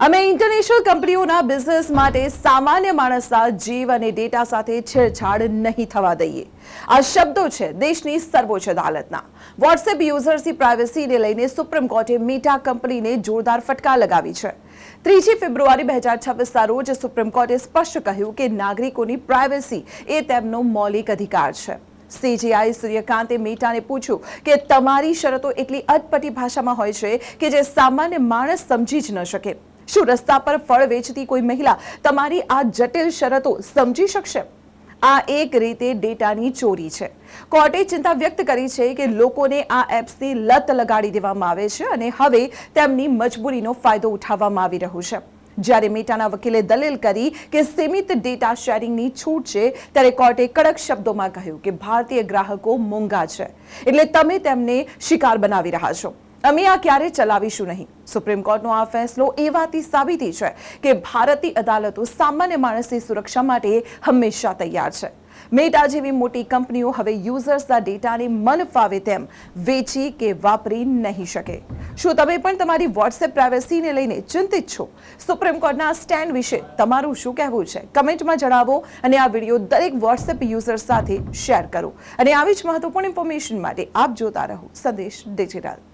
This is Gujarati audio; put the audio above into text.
અમે ઇન્ટરનેશનલ કંપનીઓના બિઝનેસ માટે સામાન્ય માણસના જીવ અને ડેટા સાથે છેડછાડ નહીં થવા દઈએ. આ શબ્દો છે દેશની સર્વોચ્ચ અદાલતના. વોટ્સએપ યુઝર્સની પ્રાઇવસીને લઈને સુપ્રીમ કોર્ટે મેટા કંપનીને જોરદાર ફટકાર લગાવી છે. 3 ફેબ્રુઆરી 2026ના રોજ સુપ્રીમ કોર્ટે સ્પષ્ટ કહ્યું કે નાગરિકોની પ્રાઇવસી એ તેમનો મૌલિક અધિકાર છે. CJI સૂર્યકાંતે મેટાને પૂછ્યું કે તમારી શરતો એટલી અટપટી ભાષામાં હોય છે કે જે સામાન્ય માણસ સમજી જ ન શકે. શું રસ્તા પર ફળ વેચતી કોઈ મહિલા તમારી આ જટિલ શરતો સમજી શકશે? આ એક રીતે ડેટાની ચોરી છે. કોર્ટે ચિંતા વ્યક્ત કરી છે કે લોકોને આ એપ્સની લત લગાડી દેવામાં આવે છે અને હવે તેમની મજબૂરીનો ફાયદો ઉઠાવવામાં આવી રહ્યો છે. જ્યારે મેટાના વકીલે દલીલ કરી કે સીમિત ડેટા શેરિંગની છૂટ છે, ત્યારે કોર્ટે કડક શબ્દોમાં કહ્યું કે ભારતીય ગ્રાહકો મોંઘા છે, એટલે તમે તેમને શિકાર બનાવી રહ્યા છો. અમે આ ક્યારે ચલાવીશું નહીં. સુપ્રીમ કોર્ટનો આ ફેસલો એ વાતની સાબિતી છે કે ભારતીય અદાલતો સામાન્ય માણસની સુરક્ષા માટે હંમેશા તૈયાર છે. મેટા જેવી મોટી કંપનીઓ હવે યુઝર્સના ડેટાને મન ફાવે તેમ વેચી કે વાપરી નહીં શકે. શું તમે પણ તમારી વોટ્સએપ પ્રાઇવસીને લઈને ચિંતિત છો? સુપ્રીમ કોર્ટના સ્ટેન્ડ વિશે તમારું શું કહેવું છે? કમેન્ટમાં જણાવો અને આ વિડીયો દરેક વોટ્સએપ યુઝર સાથે શેર કરો. અને આવી જ મહત્વપૂર્ણ ઇન્ફોર્મેશન માટે આપ જોતા રહો સંદેશ ડિજિટલ.